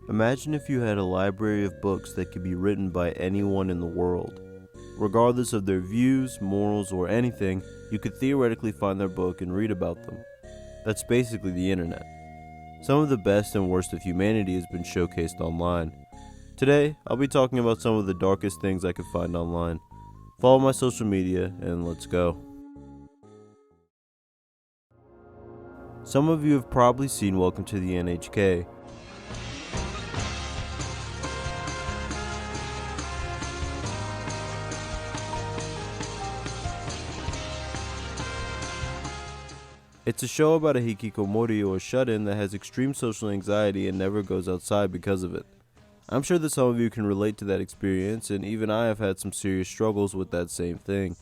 Imagine if you had a library of books that could be written by anyone in the world. Regardless of their views, morals, or anything, you could theoretically find their book and read about them. That's basically the internet. Some of the best and worst of humanity has been showcased online. Today, I'll be talking about some of the darkest things I could find online. Follow my social media and let's go. Some of you have probably seen Welcome to the NHK. It's a show about a hikikomori or shut-in that has extreme social anxiety and never goes outside because of it. I'm sure that some of you can relate to that experience, and even I have had some serious struggles with that same thing.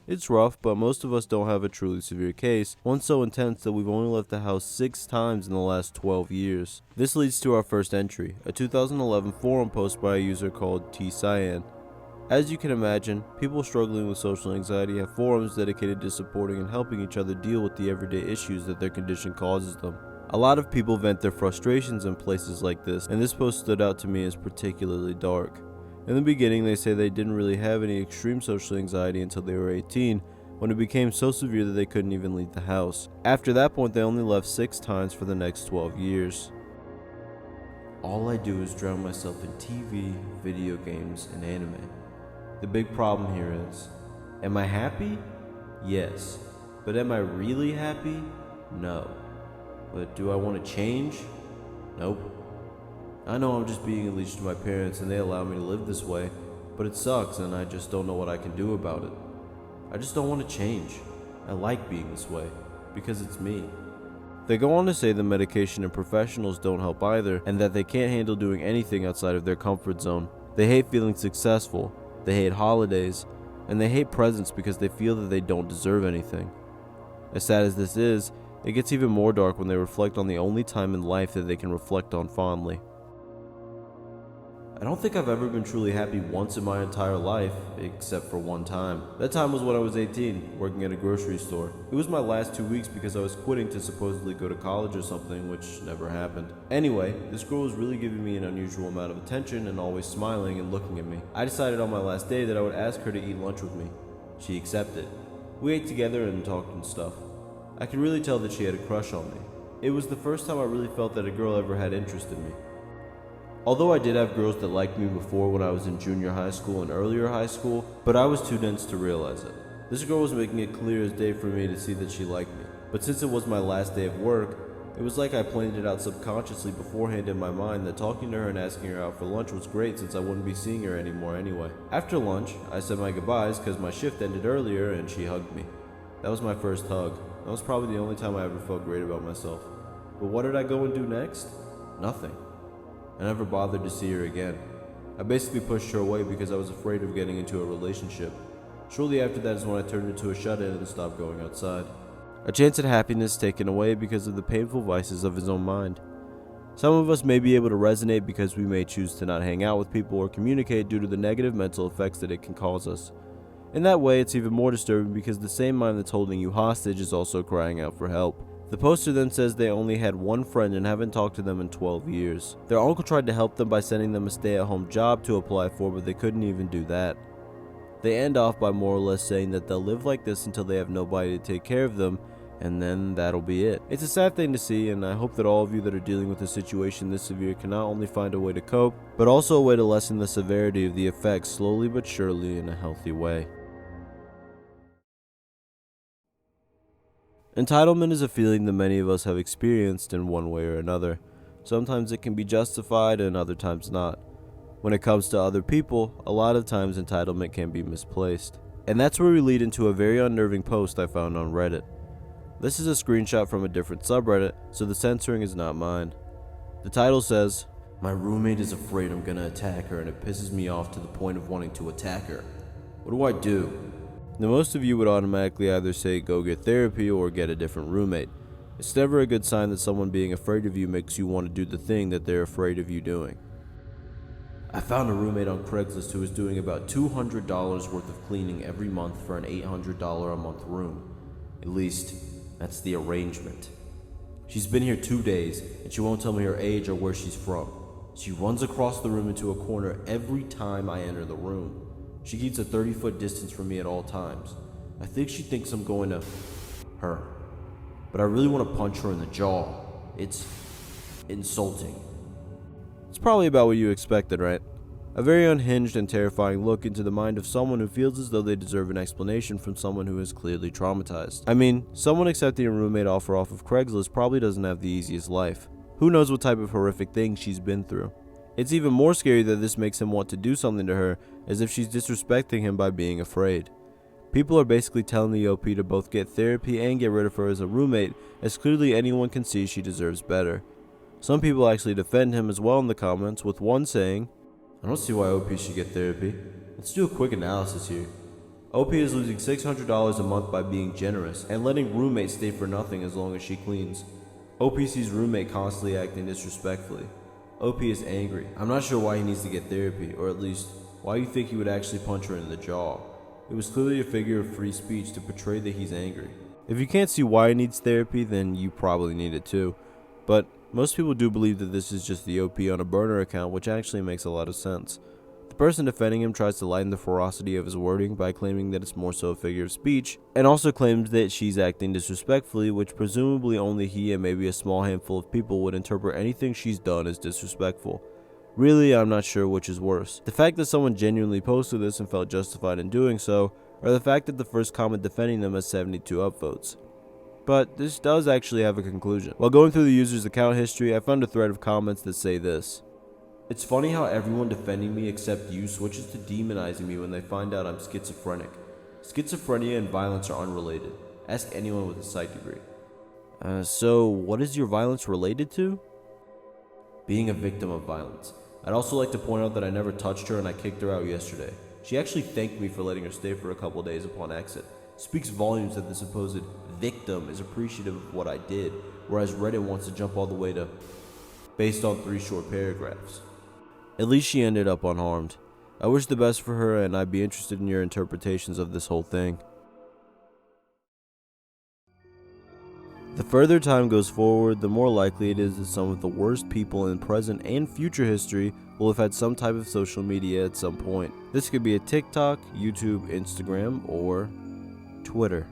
It's rough, but most of us don't have a truly severe case, one so intense that we've only left the house 6 times in the last 12 years. This leads to our first entry, a 2011 forum post by a user called T Cyan. As you can imagine, people struggling with social anxiety have forums dedicated to supporting and helping each other deal with the everyday issues that their condition causes them. A lot of people vent their frustrations in places like this, and this post stood out to me as particularly dark. In the beginning, they say they didn't really have any extreme social anxiety until they were 18, when it became so severe that they couldn't even leave the house. After that point, they only left 6 times for the next 12 years. All I do is drown myself in TV, video games, and anime. The big problem here is, am I happy? Yes. But am I really happy? No. But do I want to change? Nope. I know I'm just being a leash to my parents and they allow me to live this way, but it sucks and I just don't know what I can do about it. I just don't want to change. I like being this way, because it's me. They go on to say that medication and professionals don't help either, and that they can't handle doing anything outside of their comfort zone. They hate feeling successful. They hate holidays, and they hate presents because they feel that they don't deserve anything. As sad as this is, it gets even more dark when they reflect on the only time in life that they can reflect on fondly. I don't think I've ever been truly happy once in my entire life, except for one time. That time was when I was 18, working at a grocery store. It was my last 2 weeks because I was quitting to supposedly go to college or something, which never happened. Anyway, this girl was really giving me an unusual amount of attention and always smiling and looking at me. I decided on my last day that I would ask her to eat lunch with me. She accepted. We ate together and talked and stuff. I could really tell that she had a crush on me. It was the first time I really felt that a girl ever had interest in me. Although I did have girls that liked me before when I was in junior high school and earlier high school, but I was too dense to realize it. This girl was making it clear as day for me to see that she liked me. But since it was my last day of work, it was like I planned it out subconsciously beforehand in my mind that talking to her and asking her out for lunch was great since I wouldn't be seeing her anymore anyway. After lunch, I said my goodbyes because my shift ended earlier and she hugged me. That was my first hug. That was probably the only time I ever felt great about myself. But what did I go and do next? Nothing. I never bothered to see her again. I basically pushed her away because I was afraid of getting into a relationship. Shortly after that is when I turned into a shut-in and stopped going outside. A chance at happiness taken away because of the painful vices of his own mind. Some of us may be able to resonate because we may choose to not hang out with people or communicate due to the negative mental effects that it can cause us. In that way, it's even more disturbing because the same mind that's holding you hostage is also crying out for help. The poster then says they only had one friend and haven't talked to them in 12 years. Their uncle tried to help them by sending them a stay-at-home job to apply for, but they couldn't even do that. They end off by more or less saying that they'll live like this until they have nobody to take care of them, and then that'll be it. It's a sad thing to see, and I hope that all of you that are dealing with a situation this severe can not only find a way to cope, but also a way to lessen the severity of the effects slowly but surely in a healthy way. Entitlement is a feeling that many of us have experienced in one way or another. Sometimes it can be justified and other times not. When it comes to other people, a lot of times entitlement can be misplaced. And that's where we lead into a very unnerving post I found on Reddit. This is a screenshot from a different subreddit, so the censoring is not mine. The title says, "My roommate is afraid I'm gonna attack her and it pisses me off to the point of wanting to attack her. What do I do?" Now, most of you would automatically either say go get therapy or get a different roommate. It's never a good sign that someone being afraid of you makes you want to do the thing that they're afraid of you doing. I found a roommate on Craigslist who is doing about $200 worth of cleaning every month for an $800 a month room. At least, that's the arrangement. She's been here 2 days, and she won't tell me her age or where she's from. She runs across the room into a corner every time I enter the room. She keeps a 30-foot distance from me at all times. I think she thinks I'm going to her. But I really want to punch her in the jaw. It's insulting. It's probably about what you expected, right? A very unhinged and terrifying look into the mind of someone who feels as though they deserve an explanation from someone who is clearly traumatized. I mean, someone accepting a roommate offer off of Craigslist probably doesn't have the easiest life. Who knows what type of horrific things she's been through. It's even more scary that this makes him want to do something to her, as if she's disrespecting him by being afraid. People are basically telling the OP to both get therapy and get rid of her as a roommate, as clearly anyone can see she deserves better. Some people actually defend him as well in the comments, with one saying, "I don't see why OP should get therapy. Let's do a quick analysis here. OP is losing $600 a month by being generous and letting roommates stay for nothing as long as she cleans. OP sees roommate constantly acting disrespectfully. OP is angry. I'm not sure why he needs to get therapy, or at least why you think he would actually punch her in the jaw. It was clearly a figure of free speech to portray that he's angry. If you can't see why he needs therapy, then you probably need it too. But most people do believe that this is just the OP on a burner account, which actually makes a lot of sense. The person defending him tries to lighten the ferocity of his wording by claiming that it's more so a figure of speech, and also claims that she's acting disrespectfully, which presumably only he and maybe a small handful of people would interpret anything she's done as disrespectful. Really, I'm not sure which is worse. The fact that someone genuinely posted this and felt justified in doing so, or the fact that the first comment defending them has 72 upvotes. But this does actually have a conclusion. While going through the user's account history, I found a thread of comments that say this: "It's funny how everyone defending me except you switches to demonizing me when they find out I'm schizophrenic. Schizophrenia and violence are unrelated. Ask anyone with a psych degree." So what is your violence related to? Being a victim of violence. I'd also like to point out that I never touched her and I kicked her out yesterday. She actually thanked me for letting her stay for a couple days upon exit. Speaks volumes that the supposed victim is appreciative of what I did, whereas Reddit wants to jump all the way to based on 3 short paragraphs. At least she ended up unharmed. I wish the best for her, and I'd be interested in your interpretations of this whole thing. The further time goes forward, the more likely it is that some of the worst people in present and future history will have had some type of social media at some point. This could be a TikTok, YouTube, Instagram, or Twitter.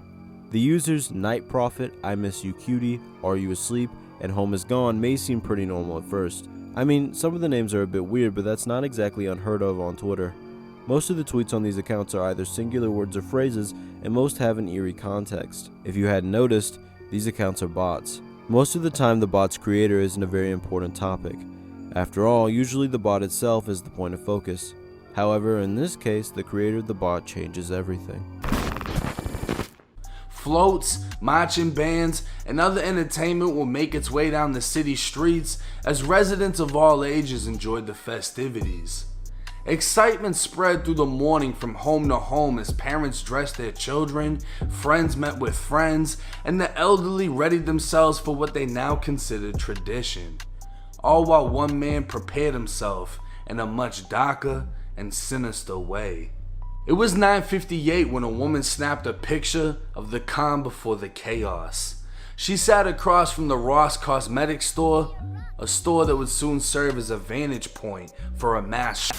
The users Night Prophet, I Miss You Cutie, Are You Asleep, and Home Is Gone may seem pretty normal at first. I mean, some of the names are a bit weird, but that's not exactly unheard of on Twitter. Most of the tweets on these accounts are either singular words or phrases, and most have an eerie context. If you hadn't noticed, these accounts are bots. Most of the time, the bot's creator isn't a very important topic. After all, usually the bot itself is the point of focus. However, in this case, the creator of the bot changes everything. Floats, marching bands, and other entertainment will make its way down the city streets as residents of all ages enjoyed the festivities. Excitement spread through the morning from home to home as parents dressed their children, friends met with friends, and the elderly readied themselves for what they now considered tradition. All while one man prepared himself in a much darker and sinister way. It was 9:58 when a woman snapped a picture of the calm before the chaos. She sat across from the Ross Cosmetics store, a store that would soon serve as a vantage point for a mass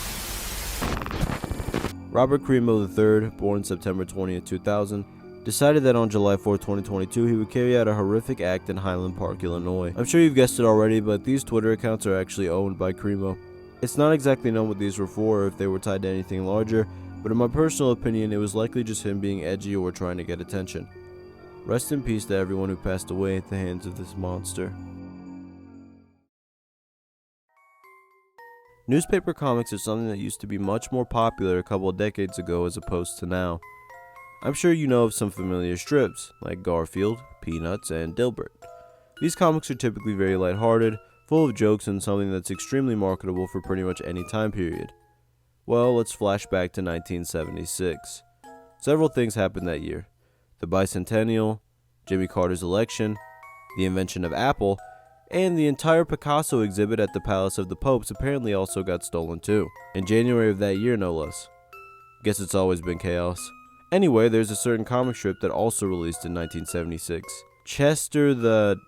Robert Cremo III, born September 20th, 2000, decided that on July 4th, 2022, he would carry out a horrific act in Highland Park, Illinois. I'm sure you've guessed it already, but these Twitter accounts are actually owned by Cremo. It's not exactly known what these were for or if they were tied to anything larger, but in my personal opinion, it was likely just him being edgy or trying to get attention. Rest in peace to everyone who passed away at the hands of this monster. Newspaper comics are something that used to be much more popular a couple of decades ago as opposed to now. I'm sure you know of some familiar strips, like Garfield, Peanuts, and Dilbert. These comics are typically very lighthearted, full of jokes, and something that's extremely marketable for pretty much any time period. Well, let's flash back to 1976. Several things happened that year. The bicentennial, Jimmy Carter's election, the invention of Apple, and the entire Picasso exhibit at the Palace of the Popes apparently also got stolen too. In January of that year, no less. Guess it's always been chaos. Anyway, there's a certain comic strip that also released in 1976. Chester the...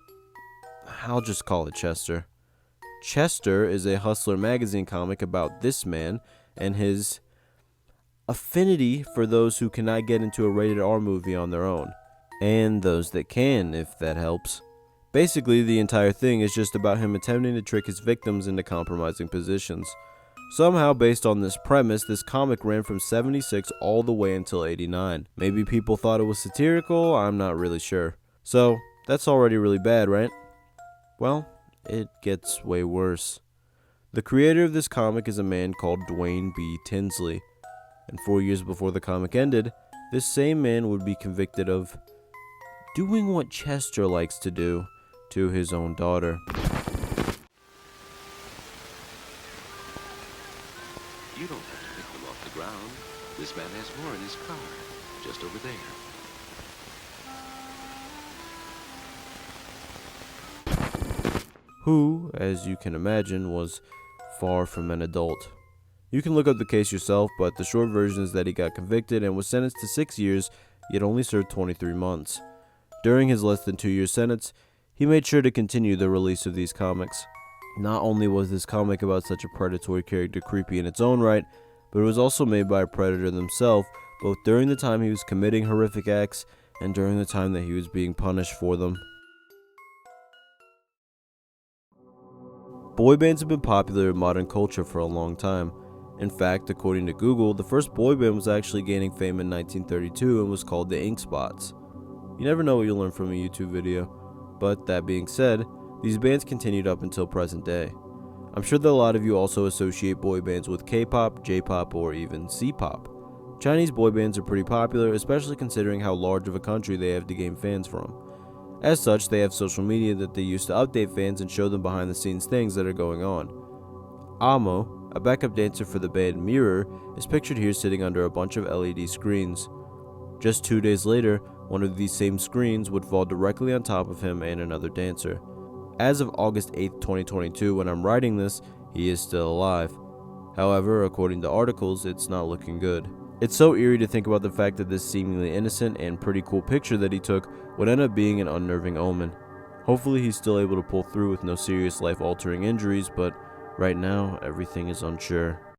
I'll just call it Chester. Chester is a Hustler magazine comic about this man and his affinity for those who cannot get into a rated R movie on their own, and those that can, if that helps. Basically, the entire thing is just about him attempting to trick his victims into compromising positions. Somehow, based on this premise, this comic ran from 76 all the way until 89. Maybe people thought it was satirical, I'm not really sure. So, that's already really bad, right? Well, it gets way worse. The creator of this comic is a man called Dwayne B. Tinsley, and 4 years before the comic ended, this same man would be convicted of doing what Chester likes to do to his own daughter. You don't have to pick them off the ground. This man has more in his car, just over there. Who, as you can imagine, was far from an adult. You can look up the case yourself, but the short version is that he got convicted and was sentenced to 6 years, yet only served 23 months. During his less than 2-year sentence, he made sure to continue the release of these comics. Not only was this comic about such a predatory character creepy in its own right, but it was also made by a predator himself, both during the time he was committing horrific acts and during the time that he was being punished for them. Boy bands have been popular in modern culture for a long time. In fact, according to Google, the first boy band was actually gaining fame in 1932 and was called the Ink Spots. You never know what you'll learn from a YouTube video. But that being said, these bands continued up until present day. I'm sure that a lot of you also associate boy bands with K-pop, J-pop, or even C-pop. Chinese boy bands are pretty popular, especially considering how large of a country they have to gain fans from. As such, they have social media that they use to update fans and show them behind the scenes things that are going on. Amo, a backup dancer for the band Mirror, is pictured here sitting under a bunch of LED screens. Just 2 days later, one of these same screens would fall directly on top of him and another dancer. As of August 8, 2022, when I'm writing this, he is still alive. However, according to articles, it's not looking good. It's so eerie to think about the fact that this seemingly innocent and pretty cool picture that he took would end up being an unnerving omen. Hopefully he's still able to pull through with no serious life-altering injuries, but right now, everything is unsure.